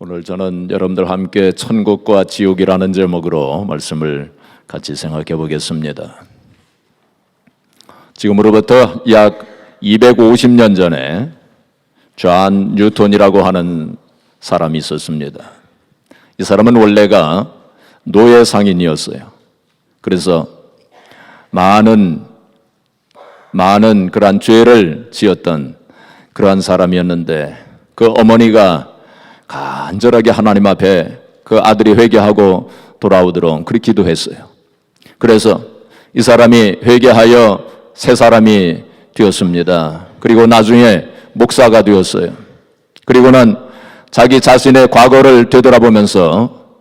오늘 저는 여러분들과 함께 천국과 지옥이라는 제목으로 말씀을 같이 생각해 보겠습니다. 지금으로부터 약 250년 전에 존 뉴턴이라고 하는 사람이 있었습니다. 이 사람은 원래가 노예 상인이었어요. 그래서 많은 그러한 죄를 지었던 그러한 사람이었는데 그 어머니가 간절하게 하나님 앞에 그 아들이 회개하고 돌아오도록 그렇게 기도했어요. 그래서 이 사람이 회개하여 새 사람이 되었습니다. 그리고 나중에 목사가 되었어요. 그리고는 자기 자신의 과거를 되돌아보면서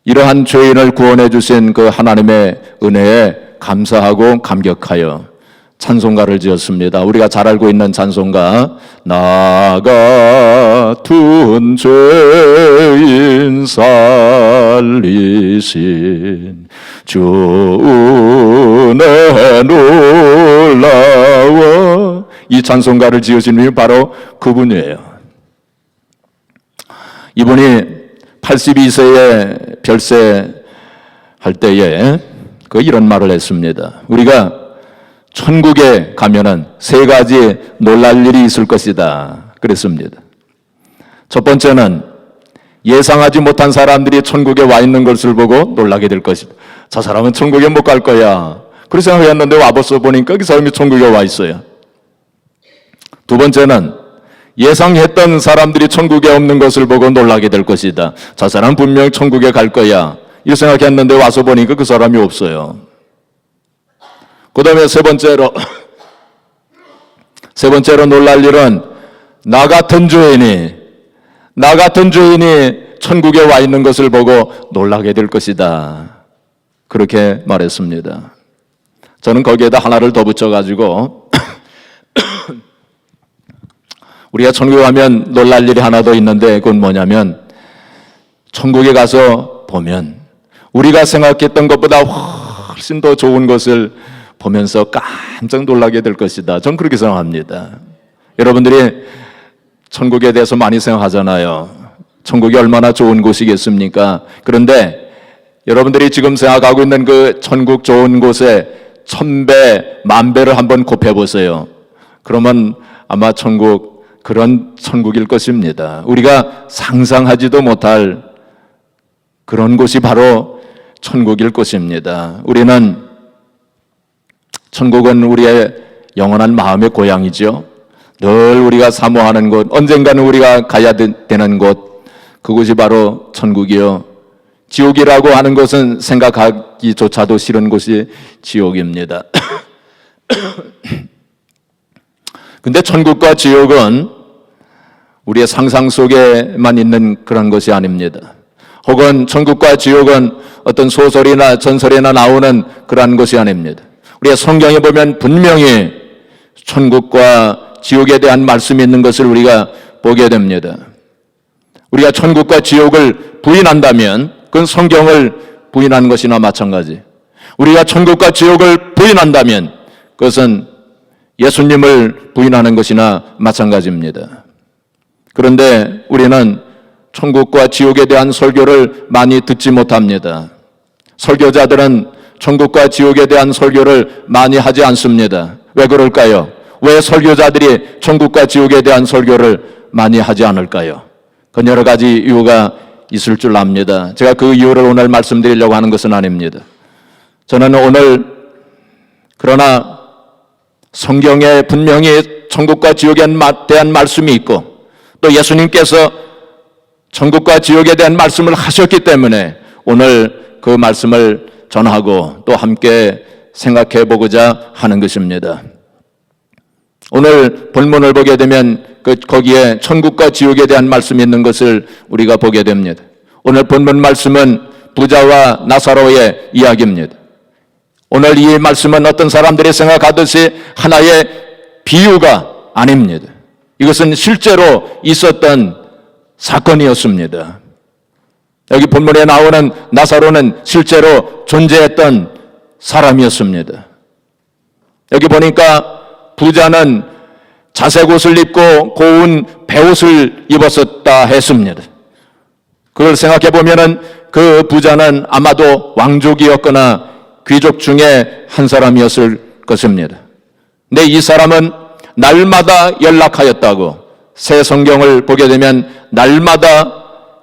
이러한 죄인을 구원해 주신 그 하나님의 은혜에 감사하고 감격하여 찬송가를 지었습니다. 우리가 잘 알고 있는 찬송가, 나 같은 죄인 살리신 주 은혜 놀라워. 이 찬송가를 지으신 분이 바로 그분이에요. 이분이 82세에 별세할 때에 이런 말을 했습니다. 우리가 천국에 가면은 세 가지 놀랄 일이 있을 것이다 그랬습니다. 첫 번째는 예상하지 못한 사람들이 천국에 와 있는 것을 보고 놀라게 될 것이다. 저 사람은 천국에 못 갈 거야. 그렇게 생각했는데 와봐서 보니까 그 사람이 천국에 와 있어요. 두 번째는 예상했던 사람들이 천국에 없는 것을 보고 놀라게 될 것이다. 저 사람은 분명 천국에 갈 거야. 이렇게 생각했는데 와서 보니까 그 사람이 없어요. 그 다음에 세 번째로 놀랄 일은 나 같은 죄인이 천국에 와 있는 것을 보고 놀라게 될 것이다. 그렇게 말했습니다. 저는 거기에다 하나를 더 붙여가지고 우리가 천국에 가면 놀랄 일이 하나 더 있는데 그건 뭐냐면 천국에 가서 보면 우리가 생각했던 것보다 훨씬 더 좋은 것을 보면서 깜짝 놀라게 될 것이다. 전 그렇게 생각합니다. 여러분들이 천국에 대해서 많이 생각하잖아요. 천국이 얼마나 좋은 곳이겠습니까? 그런데 여러분들이 지금 생각하고 있는 그 천국 좋은 곳에 1000배, 10,000배를 한번 곱해보세요. 그러면 아마 그런 천국일 것입니다. 우리가 상상하지도 못할 그런 곳이 바로 천국일 것입니다. 천국은 우리의 영원한 마음의 고향이죠. 늘 우리가 사모하는 곳, 언젠가는 우리가 가야 되는 곳, 그곳이 바로 천국이요. 지옥이라고 하는 것은 생각하기조차도 싫은 곳이 지옥입니다. 근데 천국과 지옥은 우리의 상상 속에만 있는 그런 것이 아닙니다. 혹은 천국과 지옥은 어떤 소설이나 전설이나 나오는 그러한 것이 아닙니다. 우리가 성경에 보면 분명히 천국과 지옥에 대한 말씀이 있는 것을 우리가 보게 됩니다. 우리가 천국과 지옥을 부인한다면 그건 성경을 부인하는 것이나 마찬가지. 우리가 천국과 지옥을 부인한다면 그것은 예수님을 부인하는 것이나 마찬가지입니다. 그런데 우리는 천국과 지옥에 대한 설교를 많이 듣지 못합니다. 설교자들은 천국과 지옥에 대한 설교를 많이 하지 않습니다. 왜 그럴까요? 왜 설교자들이 천국과 지옥에 대한 설교를 많이 하지 않을까요? 그건 여러 가지 이유가 있을 줄 압니다. 제가 그 이유를 오늘 말씀드리려고 하는 것은 아닙니다. 저는 오늘 그러나 성경에 분명히 천국과 지옥에 대한 말씀이 있고 또 예수님께서 천국과 지옥에 대한 말씀을 하셨기 때문에 오늘 그 말씀을 전하고 또 함께 생각해 보고자 하는 것입니다. 오늘 본문을 보게 되면 거기에 천국과 지옥에 대한 말씀이 있는 것을 우리가 보게 됩니다. 오늘 본문 말씀은 부자와 나사로의 이야기입니다. 오늘 이 말씀은 어떤 사람들이 생각하듯이 하나의 비유가 아닙니다. 이것은 실제로 있었던 사건이었습니다. 여기 본문에 나오는 나사로는 실제로 존재했던 사람이었습니다. 여기 보니까 부자는 자색 옷을 입고 고운 베옷을 입었었다 했습니다. 그걸 생각해 보면은 그 부자는 아마도 왕족이었거나 귀족 중에 한 사람이었을 것입니다. 근데 이 사람은 날마다 연락하였다고, 새 성경을 보게 되면 날마다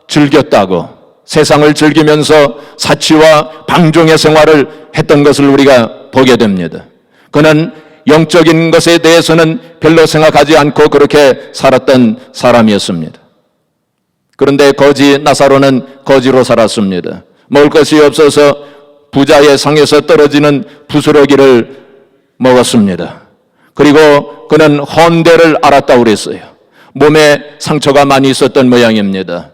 즐겼다고, 세상을 즐기면서 사치와 방종의 생활을 했던 것을 우리가 보게 됩니다. 그는 영적인 것에 대해서는 별로 생각하지 않고 그렇게 살았던 사람이었습니다. 그런데 거지 나사로는 거지로 살았습니다. 먹을 것이 없어서 부자의 상에서 떨어지는 부스러기를 먹었습니다. 그리고 그는 헌데를 알았다고 그랬어요. 몸에 상처가 많이 있었던 모양입니다.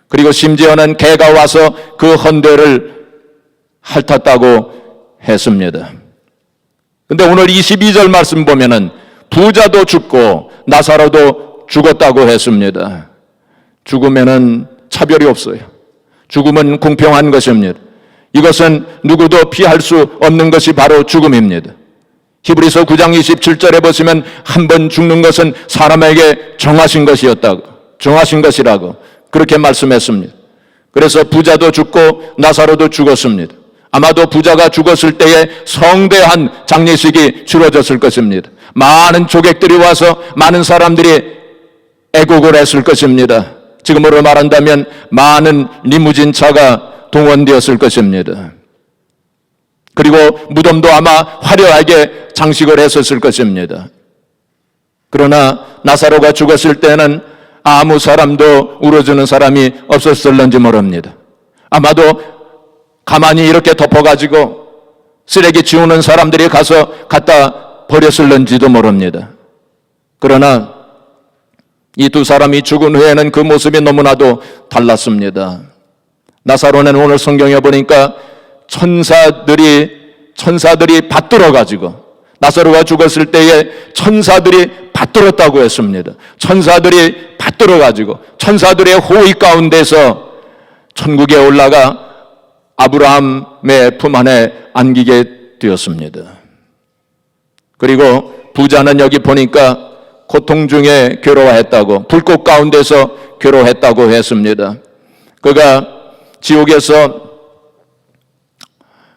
그리고 심지어는 개가 와서 그 헌데를 핥았다고 했습니다. 근데 오늘 22절 말씀 보면은 부자도 죽고 나사로도 죽었다고 했습니다. 죽으면은 차별이 없어요. 죽음은 공평한 것입니다. 이것은 누구도 피할 수 없는 것이 바로 죽음입니다. 히브리서 9장 27절에 보시면 한 번 죽는 것은 사람에게 정하신 것이라고 그렇게 말씀했습니다. 그래서 부자도 죽고 나사로도 죽었습니다. 아마도 부자가 죽었을 때에 성대한 장례식이 치러졌을 것입니다. 많은 조객들이 와서 많은 사람들이 애국을 했을 것입니다. 지금으로 말한다면 많은 리무진 차가 동원되었을 것입니다. 그리고 무덤도 아마 화려하게 장식을 했었을 것입니다. 그러나 나사로가 죽었을 때는 아무 사람도 울어주는 사람이 없었을는지 모릅니다. 아마도 가만히 이렇게 덮어가지고 쓰레기 치우는 사람들이 가서 갖다 버렸을는지도 모릅니다. 그러나 이 두 사람이 죽은 후에는 그 모습이 너무나도 달랐습니다. 나사로는 오늘 성경에 보니까 천사들이 받들어가지고, 나사로가 죽었을 때에 천사들이 받들었다고 했습니다. 천사들이 받들어가지고 천사들의 호의 가운데서 천국에 올라가 아브라함의 품 안에 안기게 되었습니다. 그리고 부자는 여기 보니까 고통 중에 괴로워했다고, 불꽃 가운데서 괴로워했다고 했습니다. 그가 지옥에서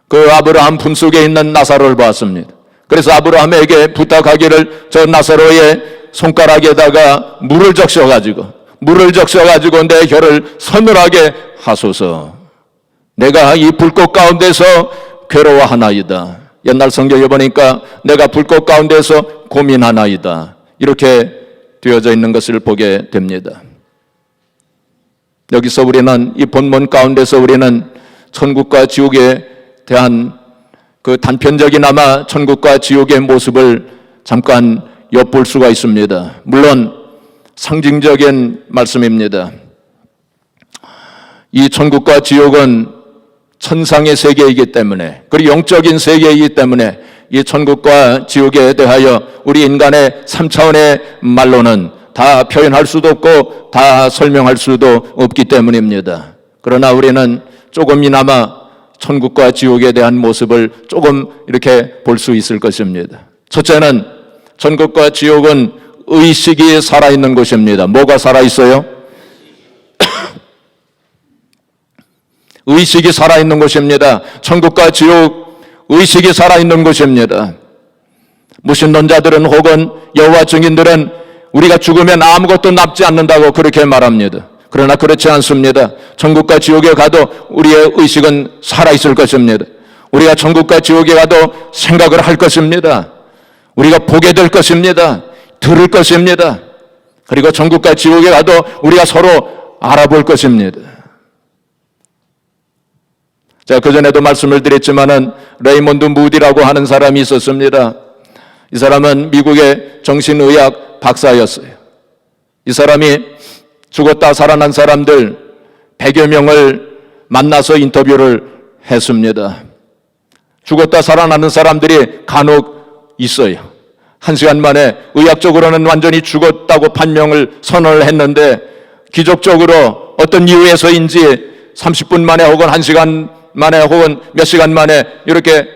그 아브라함 품속에 있는 나사로를 보았습니다. 그래서 아브라함에게 부탁하기를 저 나사로의 손가락에다가 물을 적셔가지고 내 혀를 서늘하게 하소서. 내가 이 불꽃 가운데서 괴로워하나이다. 옛날 성경에 보니까 내가 불꽃 가운데서 고민하나이다. 이렇게 되어져 있는 것을 보게 됩니다. 여기서 우리는 이 본문 가운데서 우리는 천국과 지옥에 대한 그 단편적이나마 천국과 지옥의 모습을 잠깐 엿볼 수가 있습니다. 물론 상징적인 말씀입니다. 이 천국과 지옥은 천상의 세계이기 때문에, 그리고 영적인 세계이기 때문에 이 천국과 지옥에 대하여 우리 인간의 3차원의 말로는 다 표현할 수도 없고 다 설명할 수도 없기 때문입니다. 그러나 우리는 조금이나마 천국과 지옥에 대한 모습을 조금 이렇게 볼 수 있을 것입니다. 첫째는 천국과 지옥은 의식이 살아있는 곳입니다. 뭐가 살아있어요? 의식이 살아있는 곳입니다. 천국과 지옥, 의식이 살아있는 곳입니다. 무신론자들은 혹은 여호와 증인들은 우리가 죽으면 아무것도 남지 않는다고 그렇게 말합니다. 그러나 그렇지 않습니다. 천국과 지옥에 가도 우리의 의식은 살아있을 것입니다. 우리가 천국과 지옥에 가도 생각을 할 것입니다. 우리가 보게 될 것입니다. 들을 것입니다. 그리고 천국과 지옥에 가도 우리가 서로 알아볼 것입니다. 제가 그전에도 말씀을 드렸지만은 레이몬드 무디라고 하는 사람이 있었습니다. 이 사람은 미국의 정신의학 박사였어요. 이 사람이 죽었다 살아난 사람들 100여 명을 만나서 인터뷰를 했습니다. 죽었다 살아나는 사람들이 간혹 있어요. 1시간 만에 의학적으로는 완전히 죽었다고 판명을 선언을 했는데 기적적으로 어떤 이유에서인지 30분 만에 혹은 1시간 만에 혹은 몇 시간 만에 이렇게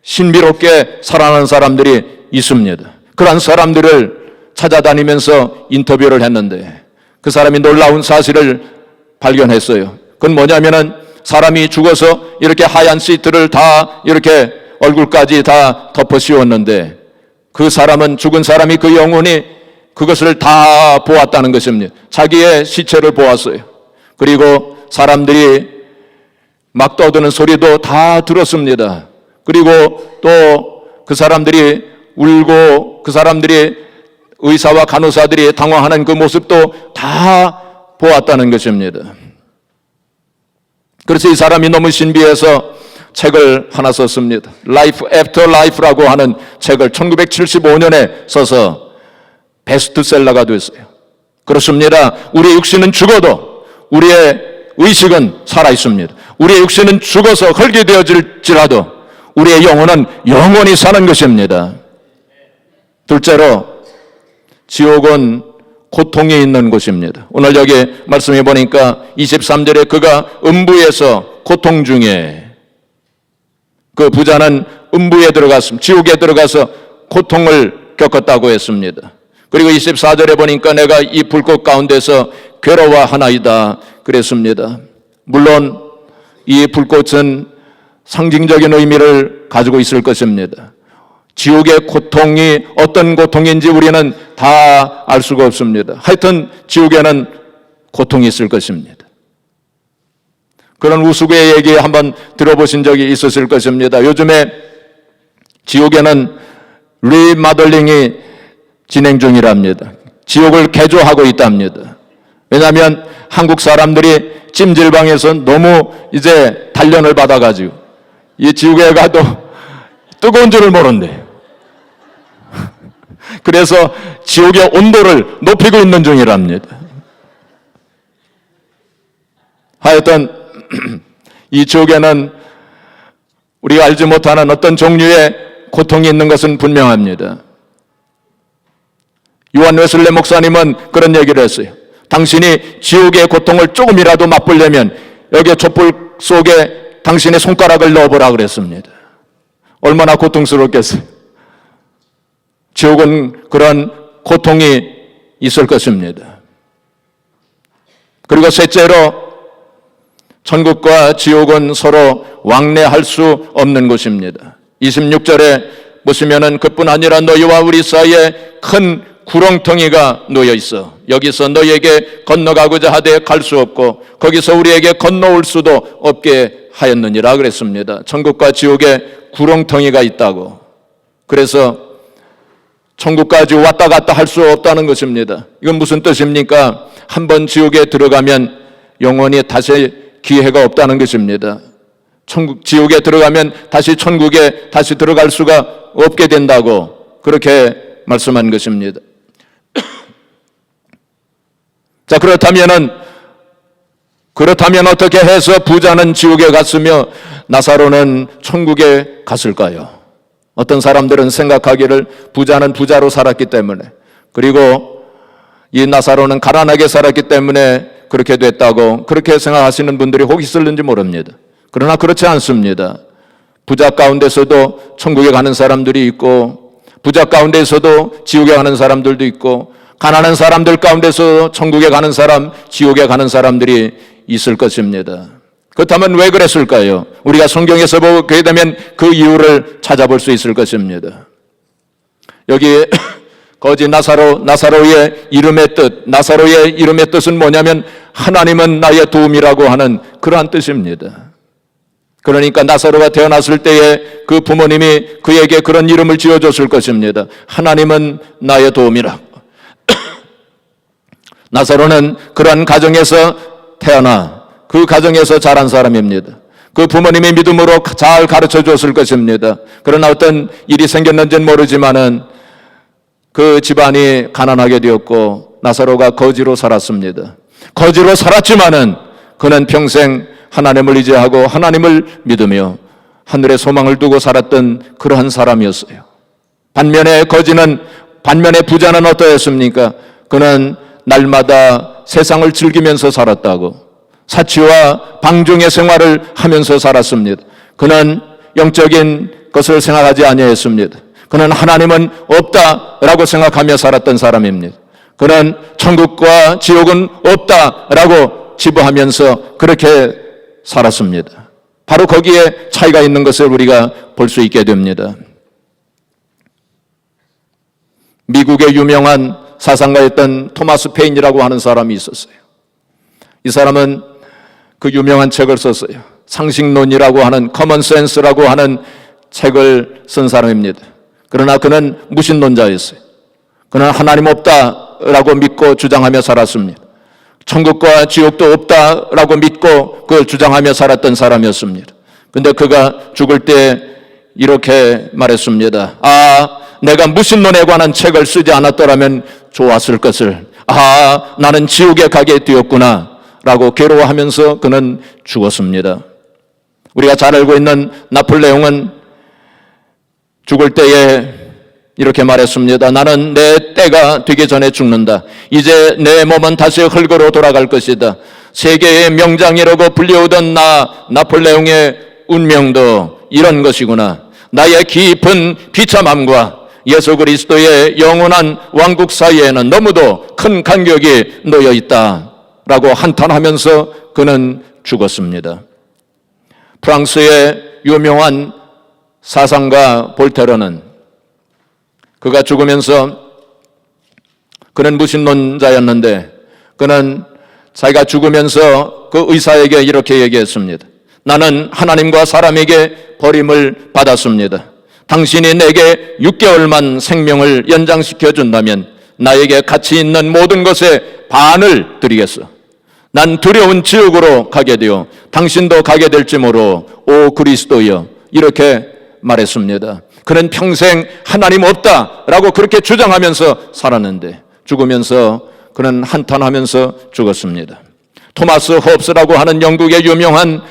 신비롭게 살아난 사람들이 있습니다. 그런 사람들을 찾아다니면서 인터뷰를 했는데 그 사람이 놀라운 사실을 발견했어요. 그건 뭐냐면은 사람이 죽어서 이렇게 하얀 시트를 다 이렇게 얼굴까지 다 덮어 씌웠는데 그 사람은, 죽은 사람이, 그 영혼이 그것을 다 보았다는 것입니다. 자기의 시체를 보았어요. 그리고 사람들이 막 떠드는 소리도 다 들었습니다. 그리고 또 그 사람들이 울고, 그 사람들이, 의사와 간호사들이 당황하는 그 모습도 다 보았다는 것입니다. 그래서 이 사람이 너무 신비해서 책을 하나 썼습니다. Life After Life라고 하는 책을 1975년에 써서 베스트셀러가 됐어요. 그렇습니다. 우리의 육신은 죽어도 우리의 의식은 살아있습니다. 우리의 육신은 죽어서 헐게 되어질지라도 우리의 영혼은 영원히 사는 것입니다. 둘째로, 지옥은 고통이 있는 곳입니다. 오늘 여기 말씀해 보니까 23절에 그가 음부에서 고통 중에, 그 부자는 음부에 들어갔습니다. 지옥에 들어가서 고통을 겪었다고 했습니다. 그리고 24절에 보니까 내가 이 불꽃 가운데서 괴로워하나이다 그랬습니다. 물론 이 불꽃은 상징적인 의미를 가지고 있을 것입니다. 지옥의 고통이 어떤 고통인지 우리는 다 알 수가 없습니다. 하여튼 지옥에는 고통이 있을 것입니다. 그런 우스개의 얘기 한번 들어보신 적이 있었을 것입니다. 요즘에 지옥에는 리마들링이 진행 중이랍니다. 지옥을 개조하고 있답니다. 왜냐하면 한국 사람들이 찜질방에서 너무 이제 단련을 받아가지고 이 지옥에 가도 뜨거운 줄을 모른대. 그래서 지옥의 온도를 높이고 있는 중이랍니다. 하여튼 이 지옥에는 우리가 알지 못하는 어떤 종류의 고통이 있는 것은 분명합니다. 요한 웨슬레 목사님은 그런 얘기를 했어요. 당신이 지옥의 고통을 조금이라도 맛보려면 여기 촛불 속에 당신의 손가락을 넣어보라 그랬습니다. 얼마나 고통스럽겠어요. 지옥은 그런 고통이 있을 것입니다. 그리고 셋째로, 천국과 지옥은 서로 왕래할 수 없는 곳입니다. 26절에 보시면은 그뿐 아니라 너희와 우리 사이에 큰 구렁텅이가 놓여 있어 여기서 너희에게 건너가고자 하되 갈 수 없고 거기서 우리에게 건너올 수도 없게 하였느니라 그랬습니다. 천국과 지옥에 구렁텅이가 있다고. 그래서 천국까지 왔다 갔다 할 수 없다는 것입니다. 이건 무슨 뜻입니까? 한번 지옥에 들어가면 영원히 다시 기회가 없다는 것입니다. 지옥에 들어가면 다시 천국에 다시 들어갈 수가 없게 된다고 그렇게 말씀한 것입니다. 자, 그렇다면 어떻게 해서 부자는 지옥에 갔으며 나사로는 천국에 갔을까요? 어떤 사람들은 생각하기를 부자는 부자로 살았기 때문에, 그리고 이 나사로는 가난하게 살았기 때문에 그렇게 됐다고 그렇게 생각하시는 분들이 혹 있을는지 모릅니다. 그러나 그렇지 않습니다. 부자 가운데서도 천국에 가는 사람들이 있고, 부자 가운데서도 지옥에 가는 사람들도 있고, 가난한 사람들 가운데서 천국에 가는 사람, 지옥에 가는 사람들이 있을 것입니다. 그렇다면 왜 그랬을까요? 우리가 성경에서 보게 되면 그 이유를 찾아볼 수 있을 것입니다. 여기 거지 나사로의 이름의 뜻, 나사로의 이름의 뜻은 뭐냐면 하나님은 나의 도움이라고 하는 그러한 뜻입니다. 그러니까 나사로가 태어났을 때에 그 부모님이 그에게 그런 이름을 지어줬을 것입니다. 하나님은 나의 도움이라. 나사로는 그런 가정에서 태어나 그 가정에서 자란 사람입니다. 그 부모님의 믿음으로 잘 가르쳐 줬을 것입니다. 그러나 어떤 일이 생겼는지는 모르지만은 그 집안이 가난하게 되었고 나사로가 거지로 살았습니다. 거지로 살았지만은 그는 평생 하나님을 의지하고 하나님을 믿으며 하늘에 소망을 두고 살았던 그러한 사람이었어요. 반면에 부자는 어떠했습니까? 그는 날마다 세상을 즐기면서 살았다고, 사치와 방종의 생활을 하면서 살았습니다. 그는 영적인 것을 생각하지 아니했습니다. 그는 하나님은 없다라고 생각하며 살았던 사람입니다. 그는 천국과 지옥은 없다라고 지부하면서 그렇게 살았습니다. 바로 거기에 차이가 있는 것을 우리가 볼 수 있게 됩니다. 미국의 유명한 사상가였던 토마스 페인이라고 하는 사람이 있었어요. 이 사람은 그 유명한 책을 썼어요. 상식론이라고 하는 커먼센스라고 하는 책을 쓴 사람입니다. 그러나 그는 무신론자였어요. 그는 하나님 없다라고 믿고 주장하며 살았습니다. 천국과 지옥도 없다라고 믿고 그걸 주장하며 살았던 사람이었습니다. 근데 그가 죽을 때 이렇게 말했습니다. 내가 무신론에 관한 책을 쓰지 않았더라면 좋았을 것을. 나는 지옥에 가게 되었구나 라고 괴로워하면서 그는 죽었습니다. 우리가 잘 알고 있는 나폴레옹은 죽을 때에 이렇게 말했습니다. 나는 내 때가 되기 전에 죽는다. 이제 내 몸은 다시 흙으로 돌아갈 것이다. 세계의 명장이라고 불리우던 나폴레옹의 운명도 이런 것이구나. 나의 깊은 비참함과 예수 그리스도의 영원한 왕국 사이에는 너무도 큰 간격이 놓여 있다 라고 한탄하면서 그는 죽었습니다. 프랑스의 유명한 사상가 볼테르는 그가 죽으면서 그는 무신론자였는데 그는 자기가 죽으면서 그 의사에게 이렇게 얘기했습니다. 나는 하나님과 사람에게 버림을 받았습니다. 당신이 내게 6개월만 생명을 연장시켜 준다면 나에게 가치 있는 모든 것의 반을 드리겠어. 난 두려운 지옥으로 가게 되어 당신도 가게 될지 모르오 오 그리스도여 이렇게 말했습니다. 그는 평생 하나님 없다라고 그렇게 주장하면서 살았는데 죽으면서 그는 한탄하면서 죽었습니다. 토마스 홉스라고 하는 영국의 유명한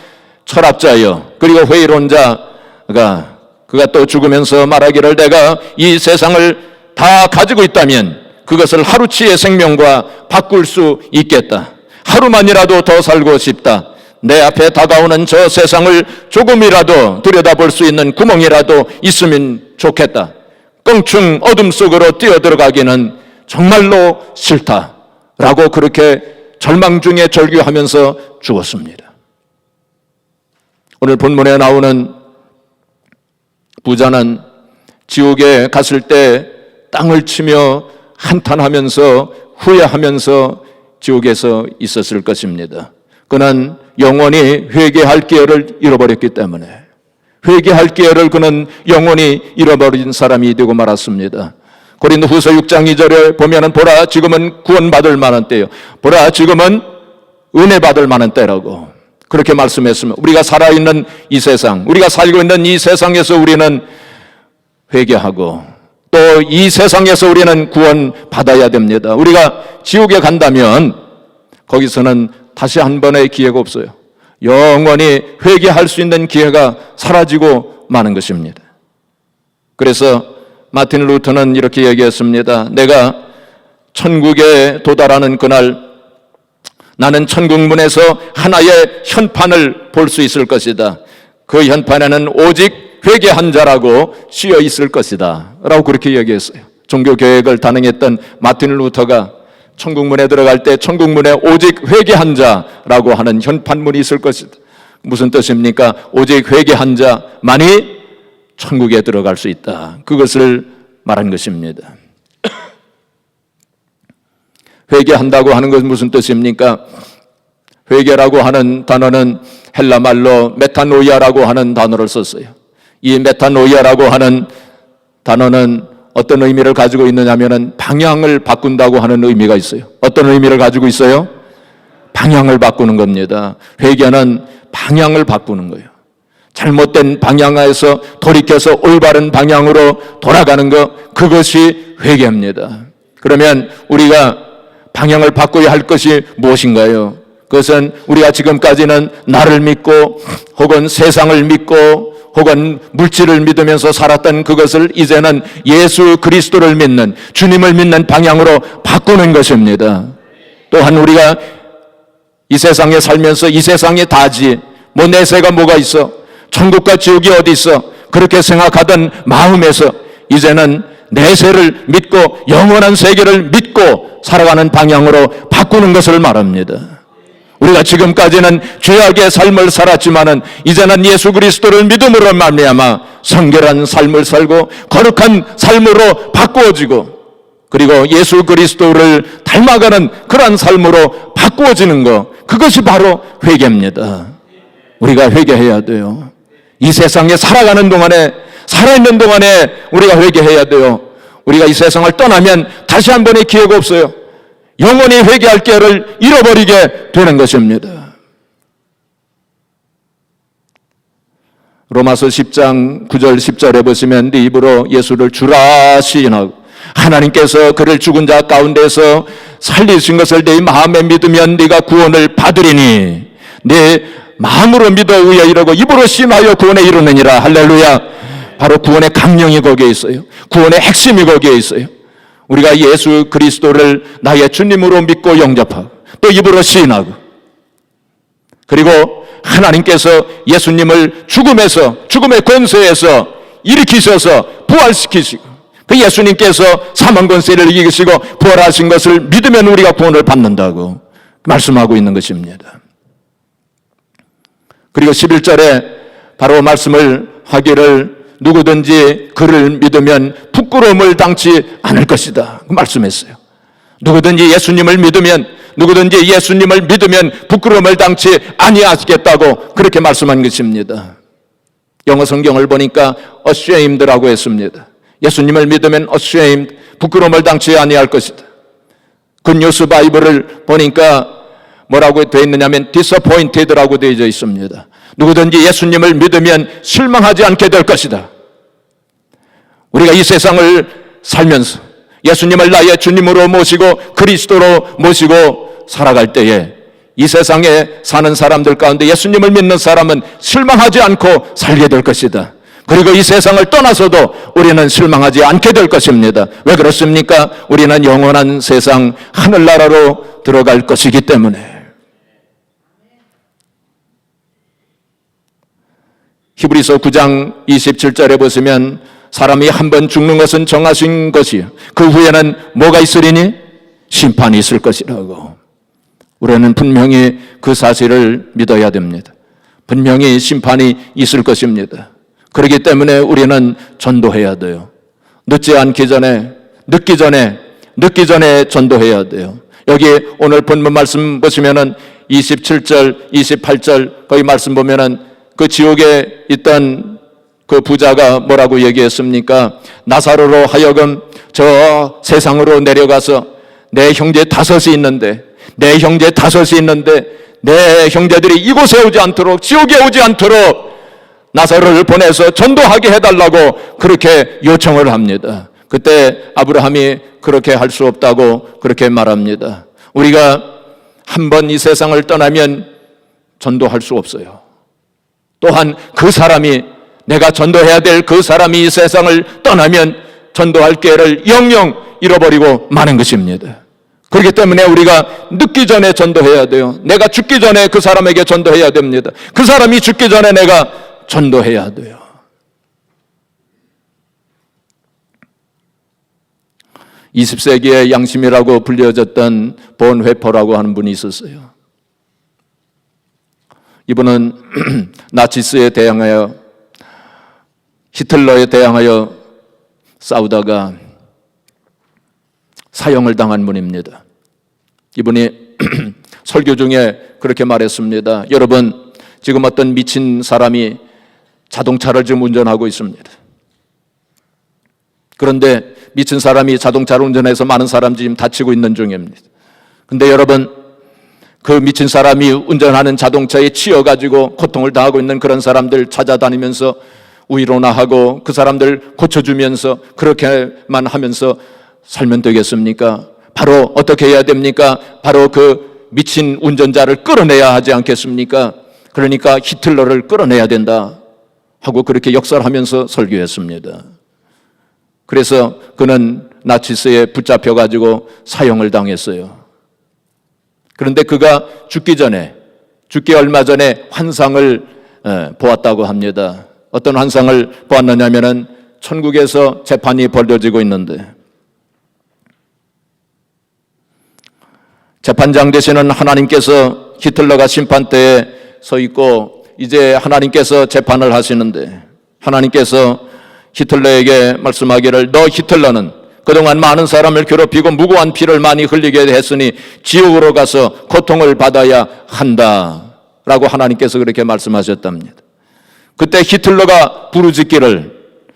철학자여 그리고 회의론자가 그가 또 죽으면서 말하기를 내가 이 세상을 다 가지고 있다면 그것을 하루치의 생명과 바꿀 수 있겠다. 하루만이라도 더 살고 싶다. 내 앞에 다가오는 저 세상을 조금이라도 들여다볼 수 있는 구멍이라도 있으면 좋겠다. 껑충 어둠 속으로 뛰어들어가기는 정말로 싫다라고 그렇게 절망 중에 절규하면서 죽었습니다. 오늘 본문에 나오는 부자는 지옥에 갔을 때 땅을 치며 한탄하면서 후회하면서 지옥에서 있었을 것입니다. 그는 영원히 회개할 기회를 잃어버렸기 때문에 회개할 기회를 그는 영원히 잃어버린 사람이 되고 말았습니다. 고린도후서 6장 2절에 보면은 보라 지금은 구원받을 만한 때요. 보라 지금은 은혜 받을 만한 때라고 그렇게 말씀했습니다. 우리가 살아있는 이 세상, 우리가 살고 있는 이 세상에서 우리는 회개하고 또 이 세상에서 우리는 구원받아야 됩니다. 우리가 지옥에 간다면 거기서는 다시 한 번의 기회가 없어요. 영원히 회개할 수 있는 기회가 사라지고 마는 것입니다. 그래서 마틴 루터는 이렇게 얘기했습니다. 내가 천국에 도달하는 그날 나는 천국문에서 하나의 현판을 볼 수 있을 것이다. 그 현판에는 오직 회개한 자라고 쓰여 있을 것이다 라고 그렇게 얘기했어요. 종교개혁을 단행했던 마틴 루터가 천국문에 들어갈 때 천국문에 오직 회개한 자라고 하는 현판문이 있을 것이다. 무슨 뜻입니까? 오직 회개한 자만이 천국에 들어갈 수 있다. 그것을 말한 것입니다. 회개한다고 하는 것은 무슨 뜻입니까? 회개라고 하는 단어는 헬라 말로 메타노이아라고 하는 단어를 썼어요. 이 메타노이아라고 하는 단어는 어떤 의미를 가지고 있느냐면은 방향을 바꾼다고 하는 의미가 있어요. 어떤 의미를 가지고 있어요? 방향을 바꾸는 겁니다. 회개는 방향을 바꾸는 거예요. 잘못된 방향에서 돌이켜서 올바른 방향으로 돌아가는 것, 그것이 회개입니다. 그러면 우리가 방향을 바꿔야 할 것이 무엇인가요? 그것은 우리가 지금까지는 나를 믿고 혹은 세상을 믿고 혹은 물질을 믿으면서 살았던 그것을 이제는 예수 그리스도를 믿는 주님을 믿는 방향으로 바꾸는 것입니다. 또한 우리가 이 세상에 살면서 이 세상이 다지 뭐 내세가 뭐가 있어 천국과 지옥이 어디 있어 그렇게 생각하던 마음에서 이제는 내세를 믿고 영원한 세계를 믿고 살아가는 방향으로 바꾸는 것을 말합니다. 우리가 지금까지는 죄악의 삶을 살았지만은 이제는 예수 그리스도를 믿음으로 말미암아 성결한 삶을 살고 거룩한 삶으로 바꾸어지고, 그리고 예수 그리스도를 닮아가는 그러한 삶으로 바꾸어지는 것, 그것이 바로 회개입니다. 우리가 회개해야 돼요. 이 세상에 살아가는 동안에, 살아있는 동안에 우리가 회개해야 돼요. 우리가 이 세상을 떠나면 다시 한 번의 기회가 없어요. 영원히 회개할 기회를 잃어버리게 되는 것입니다. 로마서 10장 9절 10절에 보시면 네 입으로 예수를 주라 시인하고 하나님께서 그를 죽은 자 가운데서 살리신 것을 네 마음에 믿으면 네가 구원을 받으리니 네 마음으로 믿어 의에 이르고 입으로 시인하여 구원에 이르느니라. 할렐루야. 바로 구원의 강령이 거기에 있어요. 구원의 핵심이 거기에 있어요. 우리가 예수 그리스도를 나의 주님으로 믿고 영접하고 또 입으로 시인하고, 그리고 하나님께서 예수님을 죽음의 권세에서 일으키셔서 부활시키시고 그 예수님께서 사망 권세를 이기시고 부활하신 것을 믿으면 우리가 구원을 받는다고 말씀하고 있는 것입니다. 그리고 11절에 바로 말씀을 하기를 누구든지 그를 믿으면 부끄러움을 당치 않을 것이다 말씀했어요. 누구든지 예수님을 믿으면 부끄러움을 당치 아니하시겠다고 그렇게 말씀한 것입니다. 영어 성경을 보니까 ashamed라고 했습니다. 예수님을 믿으면 ashamed, 부끄러움을 당치 아니할 것이다. 굿뉴스 바이블을 보니까 뭐라고 되어 있느냐면 disappointed라고 되어 있습니다. 누구든지 예수님을 믿으면 실망하지 않게 될 것이다. 우리가 이 세상을 살면서 예수님을 나의 주님으로 모시고 그리스도로 모시고 살아갈 때에 이 세상에 사는 사람들 가운데 예수님을 믿는 사람은 실망하지 않고 살게 될 것이다. 그리고 이 세상을 떠나서도 우리는 실망하지 않게 될 것입니다. 왜 그렇습니까? 우리는 영원한 세상 하늘나라로 들어갈 것이기 때문에. 히브리서 9장 27절에 보시면 사람이 한 번 죽는 것은 정하신 것이요 그 후에는 뭐가 있으리니? 심판이 있을 것이라고. 우리는 분명히 그 사실을 믿어야 됩니다. 분명히 심판이 있을 것입니다. 그렇기 때문에 우리는 전도해야 돼요. 늦지 늦기 전에 전도해야 돼요. 여기 오늘 본문 말씀 보시면은 27절, 28절 거기 말씀 보면은 그 지옥에 있던 그 부자가 뭐라고 얘기했습니까? 나사로로 하여금 저 세상으로 내려가서 내 형제 다섯이 있는데 내 형제들이 이곳에 오지 않도록, 지옥에 오지 않도록 나사로를 보내서 전도하게 해달라고 그렇게 요청을 합니다. 그때 아브라함이 그렇게 할 수 없다고 그렇게 말합니다. 우리가 한번 이 세상을 떠나면 전도할 수 없어요. 또한 그 사람이, 내가 전도해야 될 그 사람이 이 세상을 떠나면 전도할 기회를 영영 잃어버리고 마는 것입니다. 그렇기 때문에 우리가 늦기 전에 전도해야 돼요. 내가 죽기 전에 그 사람에게 전도해야 됩니다. 그 사람이 죽기 전에 내가 전도해야 돼요. (20세기의) 양심이라고 불려졌던 본회퍼라고 하는 분이 있었어요. 이분은 나치스에 대항하여, 히틀러에 대항하여 싸우다가 사형을 당한 분입니다. 이분이 설교 중에 그렇게 말했습니다. 여러분, 지금 어떤 미친 사람이 자동차를 지금 운전하고 있습니다. 그런데 미친 사람이 자동차를 운전해서 많은 사람들이 지금 다치고 있는 중입니다. 그런데 여러분, 그 미친 사람이 운전하는 자동차에 치여가지고 고통을 당하고 있는 그런 사람들 찾아다니면서 위로나 하고 그 사람들 고쳐주면서 그렇게만 하면서 살면 되겠습니까? 바로 어떻게 해야 됩니까? 바로 그 미친 운전자를 끌어내야 하지 않겠습니까? 그러니까 히틀러를 끌어내야 된다 하고 그렇게 역설하면서 설교했습니다. 그래서 그는 나치스에 붙잡혀가지고 사형을 당했어요. 그런데 그가 죽기 얼마 전에 환상을 보았다고 합니다. 어떤 환상을 보았느냐면은 천국에서 재판이 벌어지고 있는데 재판장 되시는 하나님께서 히틀러가 심판대에 서 있고 이제 하나님께서 재판을 하시는데 하나님께서 히틀러에게 말씀하기를 너 히틀러는 그동안 많은 사람을 괴롭히고 무고한 피를 많이 흘리게 했으니 지옥으로 가서 고통을 받아야 한다 라고 하나님께서 그렇게 말씀하셨답니다. 그때 히틀러가 부르짖기를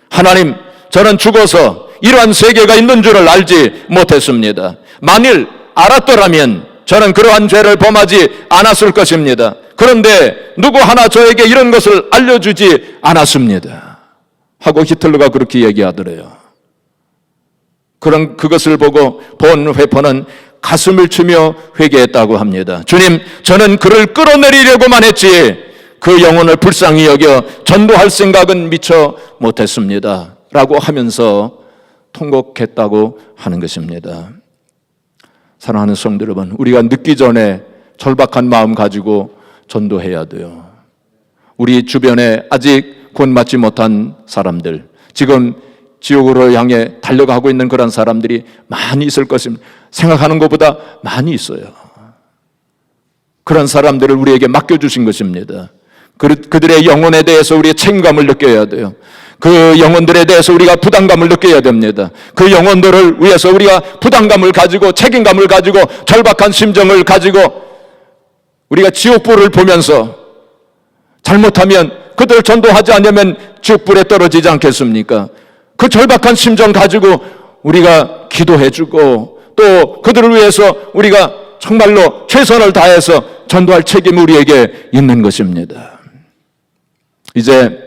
하나님 저는 죽어서 이러한 세계가 있는 줄을 알지 못했습니다. 만일 알았더라면 저는 그러한 죄를 범하지 않았을 것입니다. 그런데 누구 하나 저에게 이런 것을 알려주지 않았습니다 하고 히틀러가 그렇게 얘기하더래요. 그것을 보고 본 회포는 가슴을 치며 회개했다고 합니다. 주님, 저는 그를 끌어내리려고만 했지 그 영혼을 불쌍히 여겨 전도할 생각은 미처 못했습니다 라고 하면서 통곡했다고 하는 것입니다. 사랑하는 성도 여러분, 우리가 늦기 전에 절박한 마음 가지고 전도해야 돼요. 우리 주변에 아직 구원받지 못한 사람들, 지금 지옥으로 향해 달려가고 있는 그런 사람들이 많이 있을 것입니다. 생각하는 것보다 많이 있어요. 그런 사람들을 우리에게 맡겨주신 것입니다. 그들의 영혼에 대해서 우리의 책임감을 느껴야 돼요. 그 영혼들에 대해서 우리가 부담감을 느껴야 됩니다. 그 영혼들을 위해서 우리가 부담감을 가지고 책임감을 가지고 절박한 심정을 가지고 우리가 지옥불을 보면서 잘못하면 그들 전도하지 않으면 지옥불에 떨어지지 않겠습니까? 그 절박한 심정 가지고 우리가 기도해주고 또 그들을 위해서 우리가 정말로 최선을 다해서 전도할 책임이 우리에게 있는 것입니다. 이제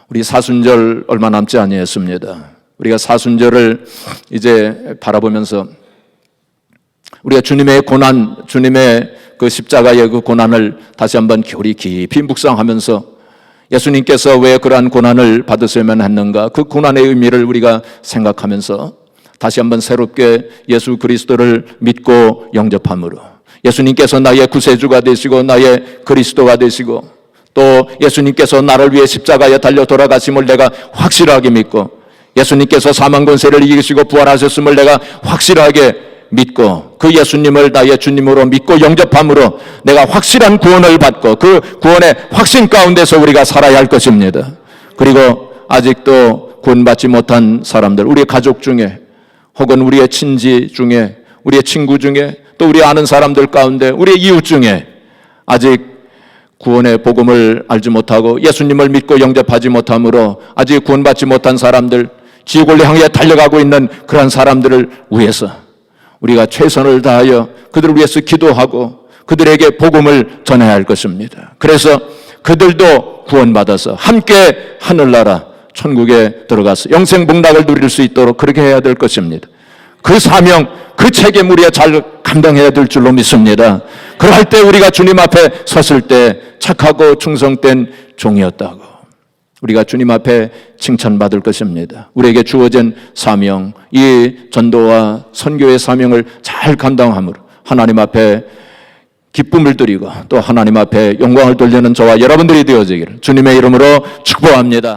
우리 사순절 얼마 남지 아니했습니다. 우리가 사순절을 이제 바라보면서 우리가 주님의 고난, 주님의 그 십자가의 그 고난을 다시 한번 우리 깊이 묵상하면서 예수님께서 왜 그러한 고난을 받으셔야만 했는가, 그 고난의 의미를 우리가 생각하면서 다시 한번 새롭게 예수 그리스도를 믿고 영접함으로 예수님께서 나의 구세주가 되시고 나의 그리스도가 되시고 또 예수님께서 나를 위해 십자가에 달려 돌아가심을 내가 확실하게 믿고 예수님께서 사망 권세를 이기시고 부활하셨음을 내가 확실하게 믿고 그 예수님을 나의 주님으로 믿고 영접함으로 내가 확실한 구원을 받고 그 구원의 확신 가운데서 우리가 살아야 할 것입니다. 그리고 아직도 구원받지 못한 사람들, 우리의 가족 중에 혹은 우리의 친지 중에 우리의 친구 중에 또 우리 아는 사람들 가운데 우리의 이웃 중에 아직 구원의 복음을 알지 못하고 예수님을 믿고 영접하지 못함으로 아직 구원받지 못한 사람들, 지옥을 향해 달려가고 있는 그런 사람들을 위해서 우리가 최선을 다하여 그들을 위해서 기도하고 그들에게 복음을 전해야 할 것입니다. 그래서 그들도 구원받아서 함께 하늘나라 천국에 들어가서 영생복락을 누릴 수 있도록 그렇게 해야 될 것입니다. 그 사명, 그 책임 우리가 잘 감당해야 될 줄로 믿습니다. 그럴 때 우리가 주님 앞에 섰을 때 착하고 충성된 종이었다고 우리가 주님 앞에 칭찬받을 것입니다. 우리에게 주어진 사명, 이 전도와 선교의 사명을 잘 감당함으로 하나님 앞에 기쁨을 드리고 또 하나님 앞에 영광을 돌리는 저와 여러분들이 되어지기를 주님의 이름으로 축복합니다.